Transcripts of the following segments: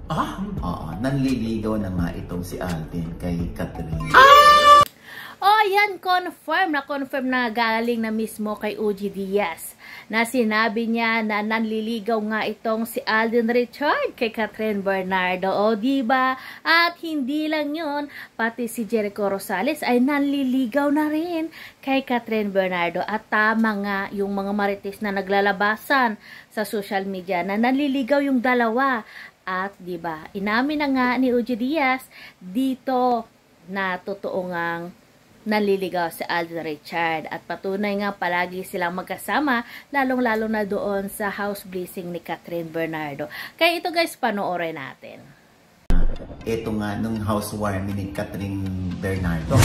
Ah? Oo, nanliligaw na nga itong si Alden kay Catherine. Oh, yan, confirm na galing na mismo kay OG Diaz na sinabi niya na nanliligaw nga itong si Alden Richard kay Catherine Bernardo. O, diba? At hindi lang yun, pati si Jericho Rosales ay nanliligaw na rin kay Catherine Bernardo. At tama nga yung mga marites na naglalabasan sa social media na nanliligaw yung dalawa. At, diba, inamin na nga ni OG Diaz dito na totoo ngang nanliligaw si Alden Richard at patunay nga palagi silang magkasama lalong-lalo na doon sa house blessing ni Catherine Bernardo. Kaya ito guys, panoorin natin. Ito nga, nung housewarming ni Catherine Bernardo.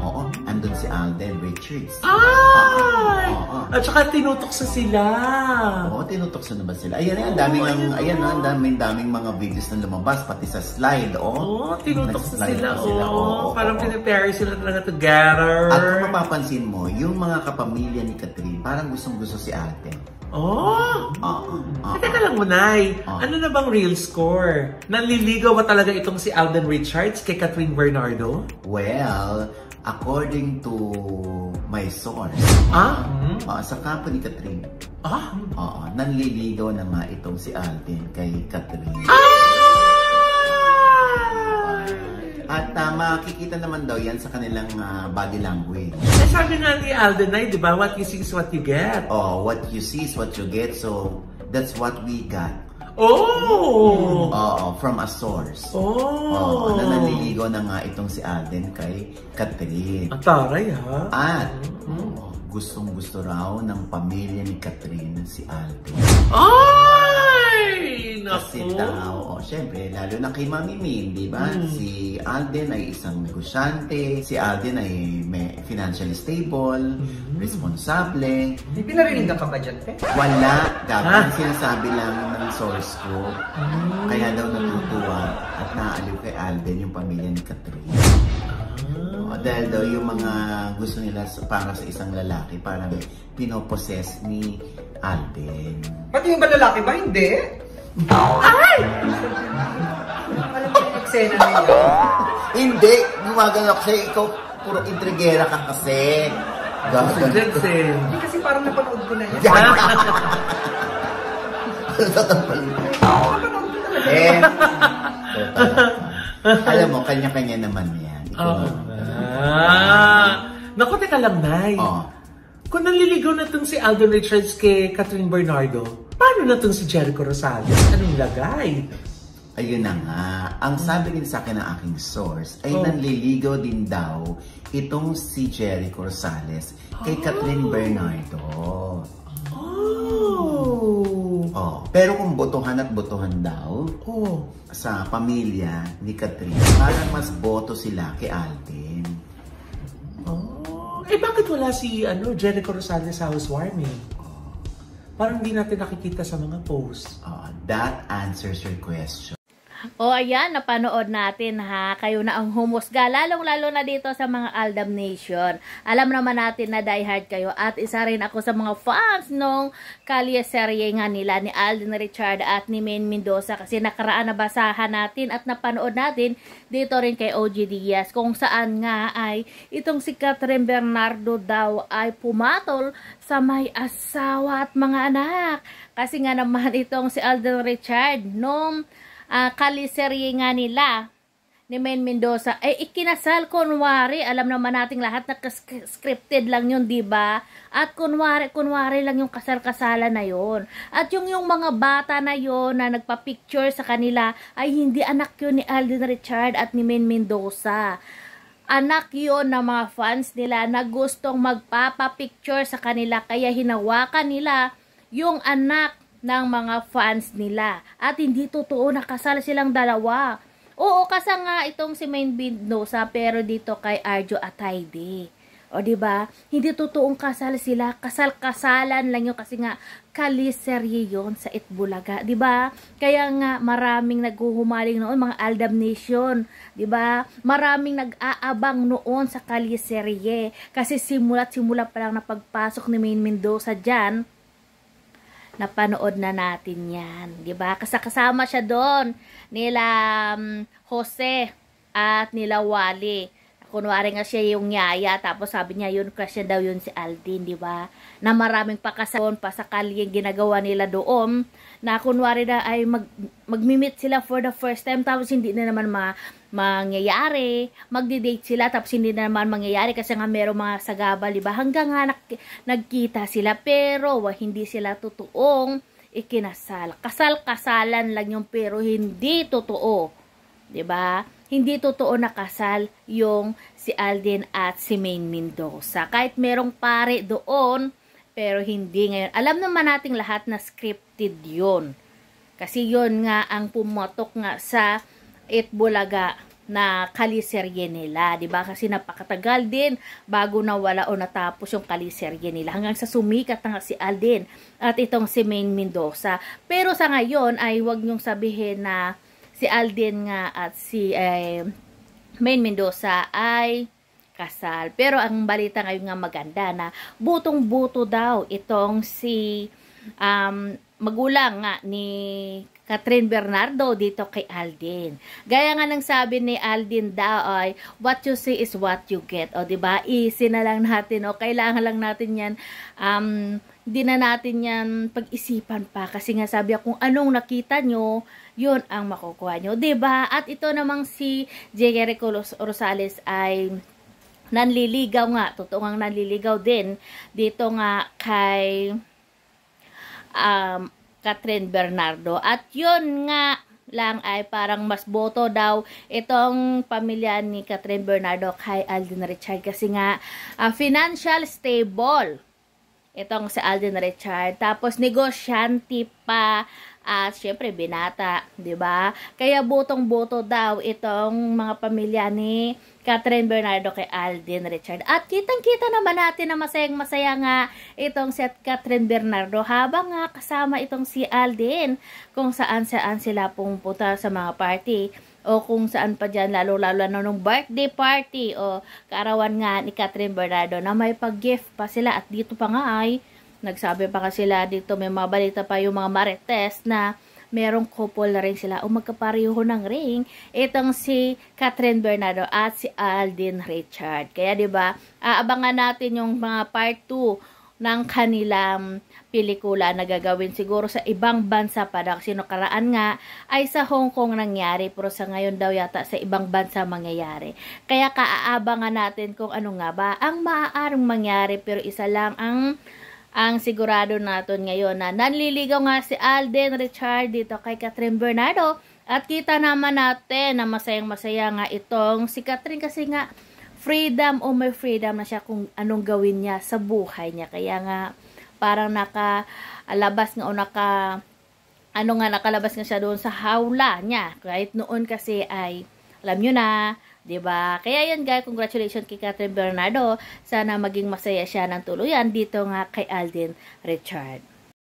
Oo, andun si Alden Richards. Ay! At saka tinutoksa sila. Oo, tinutoksa na ba sila? Ayan, ang daming mga videos na lumabas, pati sa slide, Oo, tinutoksa sila. Oo, parang pinipare sila talaga together. At kung mapapansin mo, yung mga kapamilya ni Catherine, parang gustong-gusto si Alden. Teka lang, Munay. Ano na bang real score? Nanliligaw ba talaga itong si Alden Richards kay Catherine Bernardo? Well, according to my source, sa kampo ni Catherine, nanliligaw na nga itong si Alden kay Catherine. At makikita naman daw yan sa kanilang body language. Sabi nga ni Alden ay, di ba, what you see is what you get. Oh, what you see is what you get. So, that's what we got. From a source. Na nanliligaw na nga itong si Alden kay Catherine. Ang taray, ha? At, gustong-gusto raw ng pamilya ni Catherine si Alden. Naku. Kasi daw, syempre, lalo na kay Mami Min, di ba? Si Alden ay isang negosyante, si Alden ay financially stable, responsable. Hindi pinarinig ka ba dyan, Pe? Wala, dapat sinasabi lang ng source ko. Kaya daw natutuwa at naaliw kay Alden yung pamilya ni Catherine. Dahil daw yung mga gusto nila para sa isang lalaki, parang pinoposes ni Alden. Pati yung ba lalaki ba? Hindi. Ay! Alam mo yung eksena nila? Hindi! Gumagano kasi ikaw, puro intrigera ka kasi. Hindi kasi parang napanood ko na yan. Alam mo, kanya-kanya naman yan. Naku, teka lang, Nay. Kung nanliligaw na itong si Alden Richards kay Catherine Bernardo, paano na itong si Jericho Rosales? Anong lagay? Ayun na nga. Ang sabi din sa akin ng aking source ay nanliligaw din daw itong si Jericho Rosales kay Catherine Bernardo. Pero kung botohan at botohan daw sa pamilya ni Catherine, parang mas boto sila kay Alden. Bakit wala si Jericho Rosales sa housewarming? Parang hindi natin nakikita sa mga posts. That answers your question. Ayan, napanood natin ha. Kayo na ang humusga, lalong-lalo na dito sa mga Aldab Nation. Alam naman natin na diehard kayo at isa rin ako sa mga fans nung kalye-serye nga nila ni Alden Richard at ni Maine Mendoza kasi nakaraan na basahan natin at napanood natin dito rin kay OG Diaz kung saan nga ay itong si Catherine Bernardo daw ay pumatol sa may asawa at mga anak. Kasi nga naman itong si Alden Richard nung kaliserye nga nila ni Maine Mendoza ay ikinasal kunwari. Alam naman nating lahat na scripted lang yun, diba? At kunwari lang yung kasal-kasalan na yun. At yung mga bata na yun na nagpa-picture sa kanila ay hindi anak yun ni Alden Richard at ni Maine Mendoza. Anak yun ng mga fans nila na gustong magpapa-picture sa kanila kaya hinawakan nila yung anak ng mga fans nila. At hindi totoo na kasal silang dalawa. Oo, kasal nga itong si Maine Mendoza pero dito kay Arjo Atayde. O diba? Hindi totoong kasal sila. Kasal-kasalan lang yun kasi nga kaliserye yun sa Itbulaga. Diba? Kaya nga maraming naghuhumaling noon mga Aldab Nation. Diba? Maraming nag-aabang noon sa kaliserye. Kasi simula pa lang na pagpasok ni Maine Mendoza dyan, napanood na natin yan. Diba? Kasama siya doon. Nila Jose at nila Wally. Kunwari nga siya yung yaya, tapos sabi niya yun, crush niya daw yun si Aldin, di ba? Na maraming pakasal, pasakal yung ginagawa nila doon, na kunwari na ay magmi-meet sila for the first time, tapos hindi na naman mangyayari, magdi-date sila, tapos hindi na naman mangyayari kasi nga merong mga sagabal, di ba? Hanggang nga nagkita sila, pero hindi sila totoong ikinasal. Kasal-kasalan lang yung pero hindi totoo, di ba? Hindi totoo na kasal yung si Aldin at si Maine Mendoza. Kahit merong pare doon, pero hindi ngayon. Alam naman nating lahat na scripted yun. Kasi yun nga ang pumotok nga sa Itbulaga na kaliserye nila. Diba? Kasi napakatagal din bago nawala o natapos yung kaliserye nila. Hanggang sa sumikat na nga si Aldin at itong si Maine Mendoza. Pero sa ngayon ay wag nyong sabihin na si Aldin nga at si Maine Mendoza ay kasal. Pero ang balita ngayon nga maganda na butong-buto daw itong si magulang nga ni Catherine Bernardo dito kay Aldin. Gaya nga ng sabi ni Aldin daw ay, what you see is what you get. O diba, easy na lang natin o kailangan lang natin yan, hindi na natin yan pag-isipan pa. Kasi nga sabi kung anong nakita nyo, yun ang makukuha nyo. Diba? At ito namang si Jericho Rosales ay nanliligaw nga. Totoo nga nanliligaw din dito nga kay Catherine Bernardo. At yun nga lang ay parang mas boto daw itong pamilya ni Catherine Bernardo kay Alden Richard. Kasi nga financial stable itong si Alden Richard. Tapos negosyante pa. At syempre binata, 'di ba? Kaya botong-boto daw itong mga pamilya ni Catherine Bernardo kay Alden Richard. At kitang-kita naman natin na masayang-masaya nga itong si Catherine Bernardo habang nga kasama itong si Alden kung saan-saan sila pumunta sa mga party o kung saan pa dyan, lalo-lalo na nung birthday party o kaarawan nga ni Catherine Bernardo na may pag-gift pa sila. At dito pa nga ay nagsabi pa kasi sila dito, may mga balita pa yung mga marites na merong couple na rin sila o magkapareho ng ring. Itong si Catherine Bernardo at si Alden Richard. Kaya 'di ba, aabangan natin yung mga part 2 ng kanilang pelikula na gagawin siguro sa ibang bansa pa daw. Kasi nakaraan nga ay sa Hong Kong nangyari, pero sa ngayon daw yata sa ibang bansa mangyayari. Kaya kaaabangan natin kung ano nga ba ang maaaring mangyari, pero isa lang ang sigurado natin ngayon na nanliligaw nga si Alden Richard dito kay Catherine Bernardo. At kita naman natin na masayang-masaya nga itong si Catherine kasi nga freedom o may freedom na siya kung anong gawin niya sa buhay niya. Kaya nga parang nakalabas nga o nakalabas nga siya doon sa hawla niya. Kahit noon kasi ay alam nyo na, diba? Kaya yan guys, congratulations kay Catherine Bernardo. Sana maging masaya siya ng tuluyan dito nga kay Alden Richard.